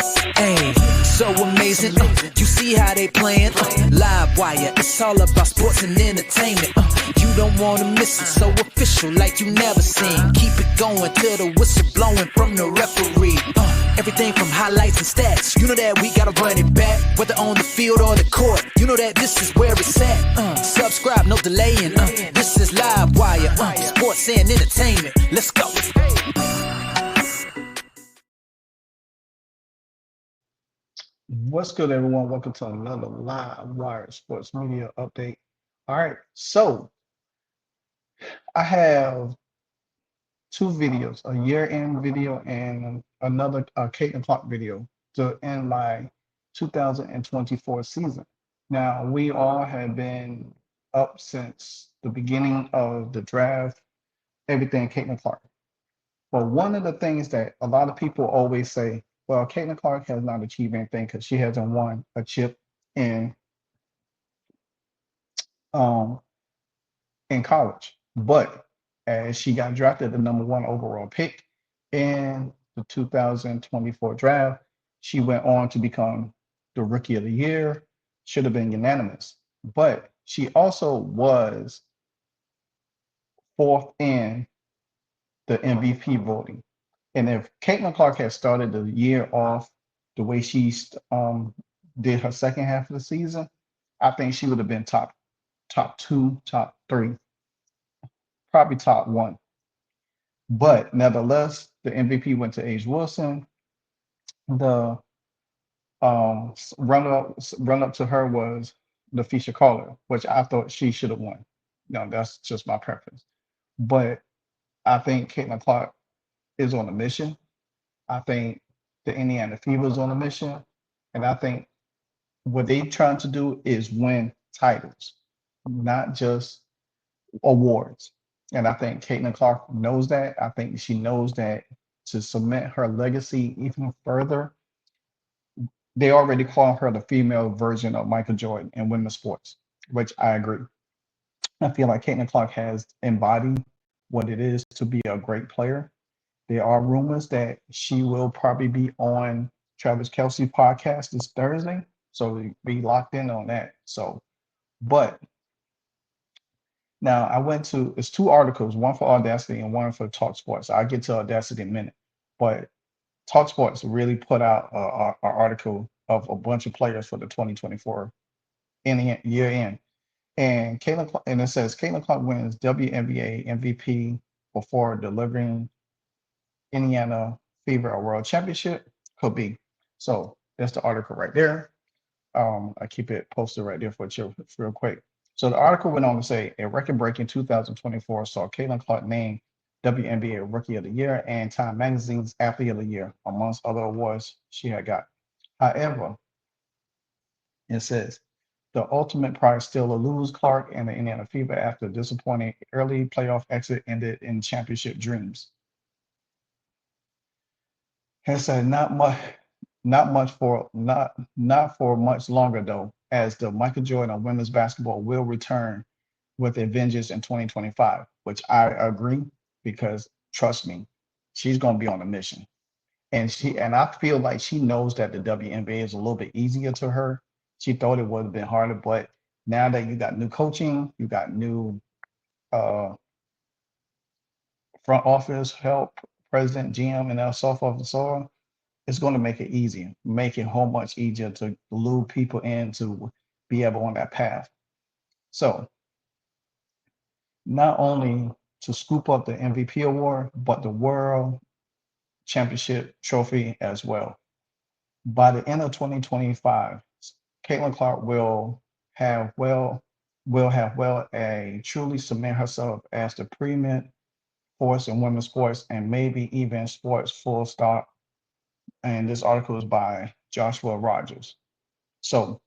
Hey, so amazing. You see how they playing? Live wire, it's all about sports and entertainment. You don't wanna miss it, so official like you never seen. Keep it going till the whistle blowing from the referee. Everything from highlights and stats, you know that we gotta run it back. Whether on the field or the court, you know that this is where it's at. Subscribe, no delaying. This is Live Wire, sports and entertainment. Let's go. What's good, everyone? Welcome to another Live Wire Sports Media Update. All right, so I have two videos, a year-end video and another Caitlin Clark video to end my 2024 season. Now, we all have been up since the beginning of the draft, everything Caitlin Clark. But one of the things that a lot of people always say, well, Caitlin Clark has not achieved anything because she hasn't won a chip in college. But as she got drafted the #1 overall pick in the 2024 draft, she went on to become the Rookie of the Year, should have been unanimous. But she also was fourth in the MVP voting. And if Caitlin Clark had started the year off the way she did her second half of the season, I think she would have been top two, top three, probably top one. But nevertheless, the MVP went to A'ja Wilson. The run up to her was LaFisha Carter, which I thought she should have won. No, that's just my preference. But I think Caitlin Clark is on a mission. I think the Indiana Fever is on a mission. And I think what they're trying to do is win titles, not just awards. And I think Caitlin Clark knows that. I think she knows that to cement her legacy even further, they already call her the female version of Michael Jordan in women's sports, which I agree. I feel like Caitlin Clark has embodied what it is to be a great player. There are rumors that she will probably be on Travis Kelce's podcast this Thursday. So be locked in on that. But now I went to, it's two articles, one for Audacy and one for Talksport. So I'll get to Audacity in a minute. But Talksports really put out an article of a bunch of players for the 2024 year end. And it says Caitlin Clark wins WNBA MVP before delivering Indiana Fever a world championship. Could be. So that's the article right there. I keep it posted right there for you real quick. So the article went on to say a record-breaking 2024 saw Caitlin Clark named WNBA Rookie of the Year and Time Magazine's Athlete of the Year, amongst other awards she had got. However, it says the ultimate prize still eludes Clark and the Indiana Fever after disappointing early playoff exit ended in championship dreams. It said not for much longer though, as the Michael Jordan of women's basketball will return with a vengeance in 2025, which I agree, because trust me, she's gonna be on a mission. And I feel like she knows that the WNBA is a little bit easier to her. She thought it would have been harder, but now that you got new coaching, you got new front office help, president, GM, and now so forth and so on, it's going to make it easier, make it whole much easier to lure people in to be able on that path. So not only to scoop up the MVP award, but the World Championship trophy as well. By the end of 2025, Caitlin Clark will have truly cement herself as the preeminent force in women's sports and maybe even sports full stop. And this article is by Joshua Rogers. So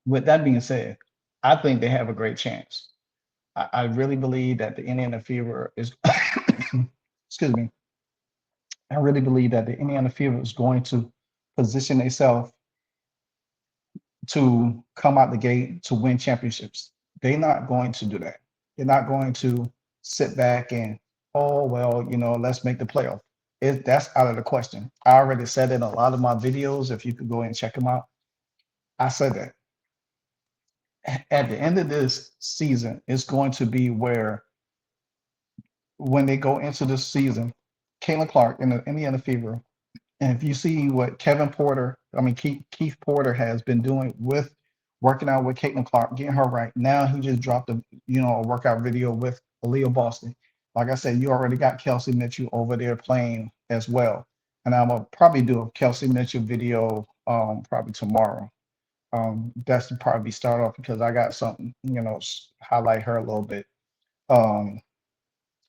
with that being said, I think they have a great chance. I really believe that the Indiana Fever is, excuse me, I really believe that the Indiana Fever is going to position itself to come out the gate to win championships. They're not going to do that. They're not going to sit back and, oh, well, let's make the playoff. That's out of the question. I already said in a lot of my videos. If you could go and check them out, I said that at the end of this season, it's going to be where when they go into this season, Caitlin Clark in the Indiana Fever, and if you see what Kevin Porter, I mean Keith Porter has been doing with working out with Caitlin Clark, getting her right. Now he just dropped a workout video with Aaliyah Boston. Like I said, you already got Kelsey Mitchell over there playing as well. And I'm gonna probably do a Kelsey Mitchell video probably tomorrow. That's to probably start off because I got something, highlight her a little bit. Um,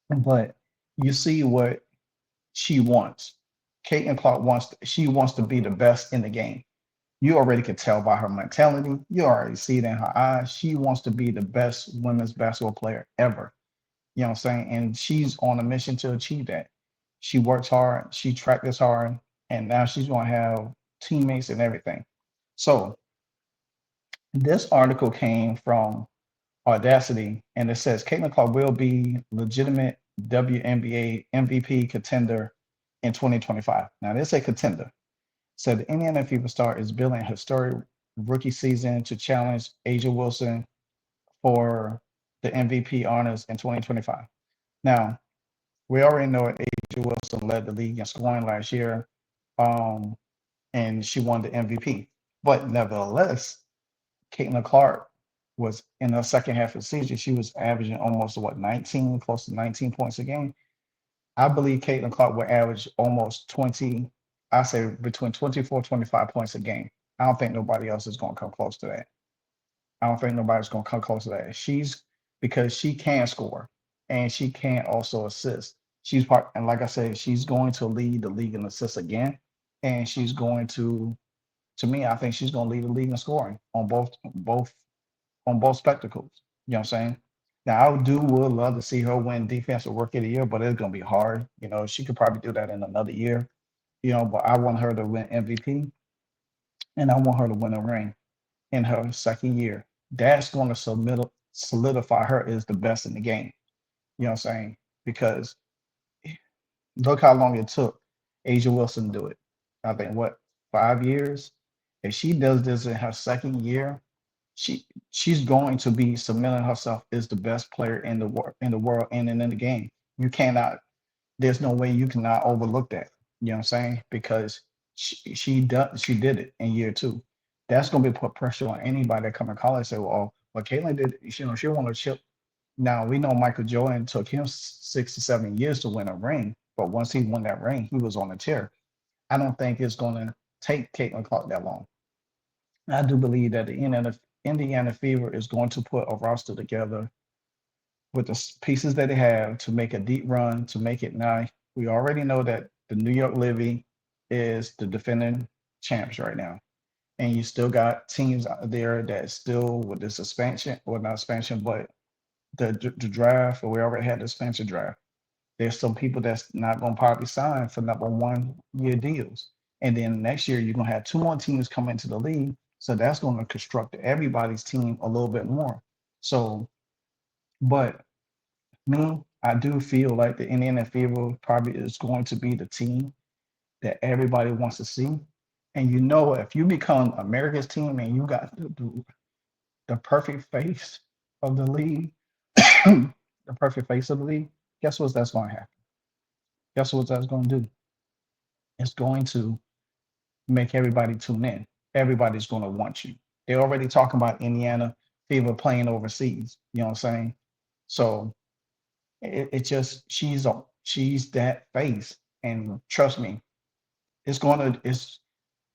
but you see what she wants. Caitlin Clark she wants to be the best in the game. You already can tell by her mentality. You already see it in her eyes. She wants to be the best women's basketball player ever. You know what I'm saying? And she's on a mission to achieve that. She works hard, she practices hard, and now she's going to have teammates and everything. So this article came from Audacity, and it says Caitlin Clark will be legitimate WNBA MVP contender in 2025. Now, they say contender. So the Indiana Fever star is building a historic rookie season to challenge Asia Wilson for the MVP honors in 2025. Now, we already know that Asia Wilson led the league in scoring last year, um, and she won the MVP. But nevertheless, Caitlin Clark was in the second half of the season, she was averaging almost 19, close to 19 points a game. I believe Caitlin Clark will average almost 20, I say between 24, 25 points a game. I don't think nobody else is going to come close to that. I don't think nobody's going to come close to that. Because she can score and she can also assist. She's part, and like I said, she's going to lead the league in assists again. And she's going to me, I think she's going to lead the league in scoring on both spectacles. You know what I'm saying? Now, would love to see her win Defensive Rookie of the Year, but it's going to be hard. She could probably do that in another year. But I want her to win MVP, and I want her to win a ring in her second year. That's going to solidify her as the best in the game. You know what I'm saying? Because look how long it took Asia Wilson to do it. I think what 5 years. If she does this in her second year, she's going to be cementing herself as the best player in the world and in the game. You cannot. There's no way you cannot overlook that. You know what I'm saying? Because she did it in year two. That's going to be put pressure on anybody that come in college and say, well, Caitlin did. She won a chip. Now we know Michael Jordan took him 6 to 7 years to win a ring, but once he won that ring, he was on a tear. I don't think it's going to take Caitlin Clark that long. I do believe that the Indiana Fever is going to put a roster together with the pieces that they have to make a deep run, to make it now. We already know that the New York Livy is the defending champs right now. And you still got teams out there that still with this expansion, or not expansion, but the draft, or we already had the expansion draft. There's some people that's not going to probably sign for number 1 year deals. And then next year, you're going to have 2 more teams come into the league. So that's going to construct everybody's team a little bit more. So, but me, I do feel like the Indiana Fever probably is going to be the team that everybody wants to see. And if you become America's team and you got the perfect face of the league, the perfect face of the league, guess what that's going to happen? Guess what that's going to do? It's going to make everybody tune in. Everybody's going to want you. They're already talking about Indiana Fever playing overseas. You know what I'm saying? So it just she's that face, and trust me, it's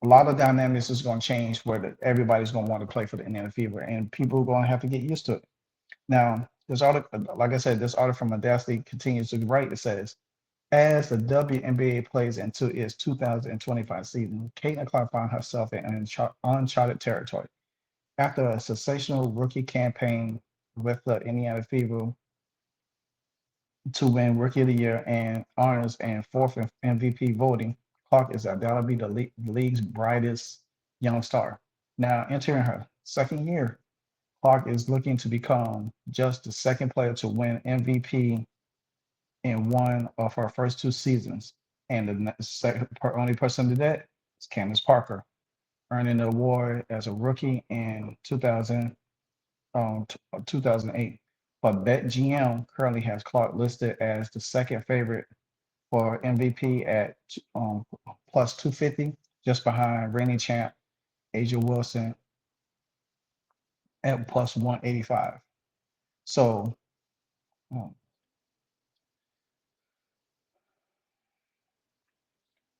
a lot of dynamics is going to change where everybody's going to want to play for the Indiana Fever, and people are going to have to get used to it. Now, this article, like I said, this article from Audacy continues to write. It says, as the WNBA plays into its 2025 season, Caitlin Clark found herself in uncharted territory. After a sensational rookie campaign with the Indiana Fever to win Rookie of the Year and honors and 4th MVP voting, Clark is undoubtedly the league's brightest young star. Now, entering her second year, Clark is looking to become just the second player to win MVP in one of her first 2 seasons. And only person to that is Candace Parker, earning the award as a rookie in 2008. But BetGM currently has Clark listed as the second favorite for MVP at plus 250, just behind reigning champ Asia Wilson at plus 185. So um,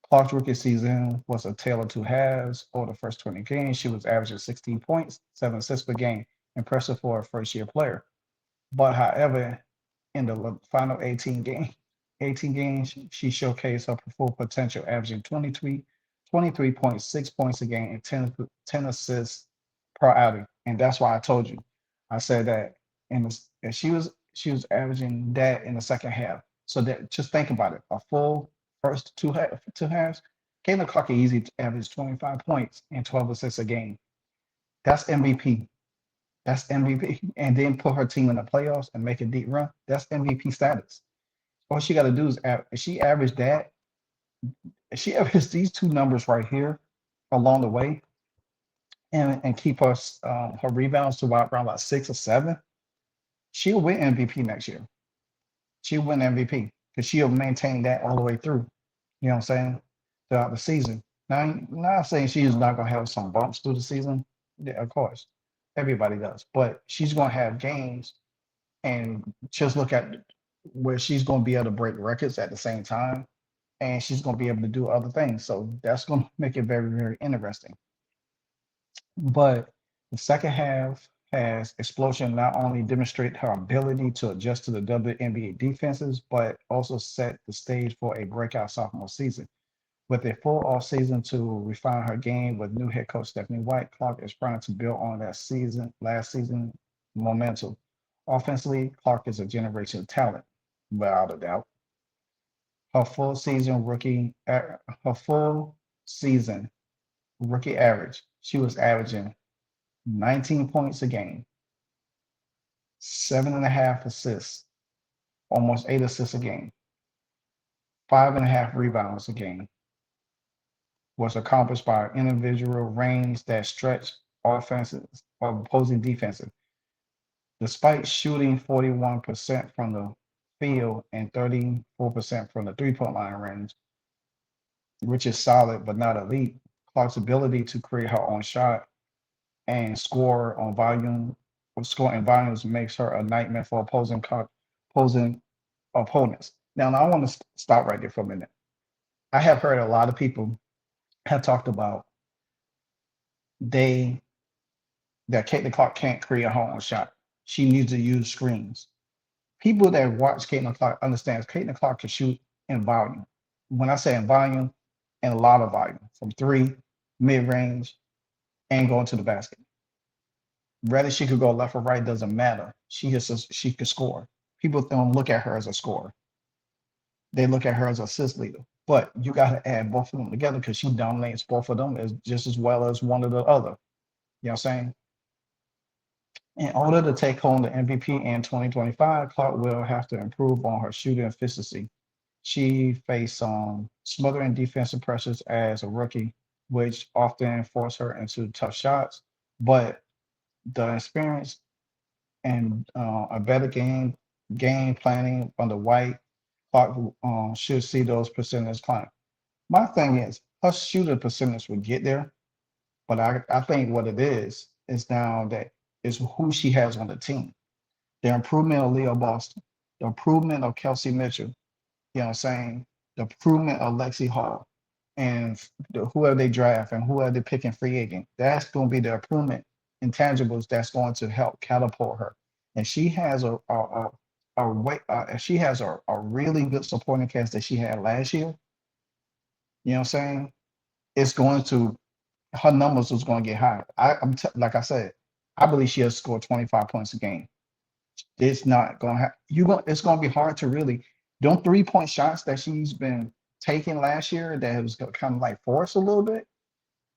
Clark's rookie season was a tale of two halves. Over the first 20 games, she was averaging 16 points, 7 assists per game. Impressive for a first year player. But however, in the final 18 games, she showcased her full potential, averaging 23.6 points a game and 10 assists per outing. And that's why I told you. I said that and she was averaging that in the second half. So that just think about it. A full first two halves, Caitlin Clark easy to average 25 points and 12 assists a game. That's MVP. That's MVP. And then put her team in the playoffs and make a deep run. That's MVP status. All she got to do is if she averaged that, if she averaged these two numbers right here along the way, and keep us her rebounds to around about 6 or 7, she'll win MVP next year. She'll win MVP because she'll maintain that all the way through. You know what I'm saying? Throughout the season. Now, I'm not saying she's not gonna have some bumps through the season. Yeah, of course, everybody does, but she's gonna have games, and just look at where she's gonna be able to break records at the same time, and she's gonna be able to do other things. So that's gonna make it very, very interesting. But the second half has Explosion not only demonstrate her ability to adjust to the WNBA defenses, but also set the stage for a breakout sophomore season. With a full offseason to refine her game with new head coach Stephanie White, Clark is trying to build on last season momentum. Offensively, Clark is a generational talent, without a doubt. Her full season rookie, her full season rookie average, she was averaging 19 points a game, 7.5 assists, almost 8 assists a game, 5.5 rebounds a game, was accomplished by individual range that stretched offenses or opposing defenses. Despite shooting 41% from the field and 34% from the 3-point line range, which is solid but not elite, Clark's ability to create her own shot and score in volumes makes her a nightmare for opposing opponents. Now I want to stop right there for a minute. I have heard a lot of people have talked about that Caitlin Clark can't create her own shot. She needs to use screens. People that watch Caitlin Clark understands Caitlin Clark can shoot in volume. When I say in volume, in a lot of volume, from three, mid range, and going to the basket. Whether she could go left or right doesn't matter. She could score. People don't look at her as a scorer. They look at her as an assist leader. But you got to add both of them together because she dominates both of them just as well as one or the other. You know what I'm saying? In order to take home the MVP in 2025, Clark will have to improve on her shooting efficiency. She faced some smothering defensive pressures as a rookie, which often forced her into tough shots. But the experience and a better game planning under White, Clark should see those percentages climb. My thing is, her shooting percentage will get there, but I think what it is now that is who she has on the team. The improvement of Leo Boston, the improvement of Kelsey Mitchell, you know what I'm saying? The improvement of Lexi Hall and whoever they draft and whoever they pick in free agent. That's going to be the improvement intangibles that's going to help catapult her. And she has she has a really good supporting cast that she had last year. You know what I'm saying? It's going to her numbers is going to get higher. Like I said, I believe she'll score 25 points a game. It's not going to have it's going to be hard to really don't 3-point shots that she's been taking last year that was kind of like forced a little bit.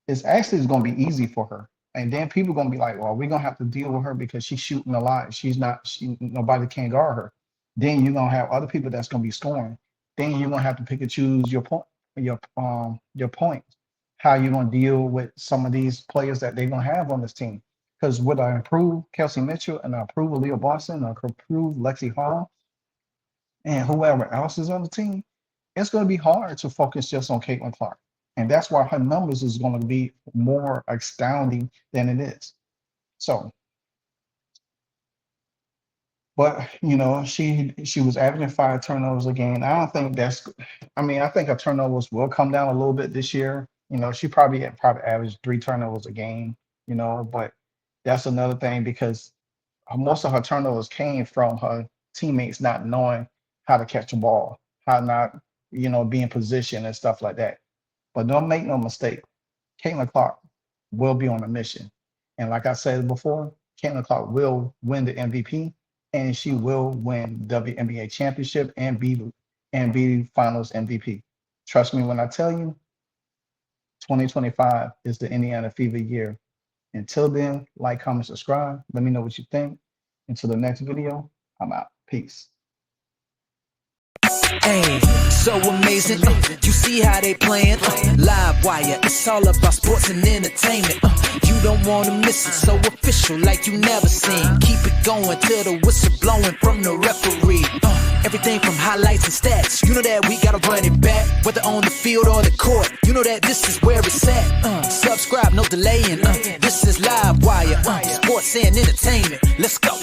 It's actually going to be easy for her. And then people are going to be like, well, we're going to have to deal with her because she's shooting a lot. Nobody can guard her. Then you're going to have other people that's going to be scoring. then you're gonna have to pick and choose your points. How you gonna deal with some of these players that they're gonna have on this team? Because would I improve Kelsey Mitchell and I improve Aaliyah Boston, I could improve Lexi Hall and whoever else is on the team, it's gonna be hard to focus just on Caitlin Clark. And that's why her numbers is gonna be more astounding than it is. So, but she was averaging 5 turnovers a game. I don't think that's. I mean, I think her turnovers will come down a little bit this year. She probably averaged 3 turnovers a game. But that's another thing because most of her turnovers came from her teammates not knowing how to catch a ball, how not be in position and stuff like that. But don't make no mistake, Caitlin Clark will be on a mission. And like I said before, Caitlin Clark will win the MVP and she will win WNBA championship and be finals MVP. Trust me when I tell you, 2025 is the Indiana Fever year. Until then, like, comment, subscribe. Let me know what you think. Until the next video, I'm out. Peace. Hey, so amazing. You see how they playing? Live wire, it's all about sports and entertainment. You don't want to miss it, so official like you never seen. Keep it going till the whistle blowing from the referee. Everything from highlights and stats. You know that we gotta run it back, whether on the field or the court. You know that this is where it's at. Subscribe, no delaying. This is Live Wire, sports and entertainment. Let's go.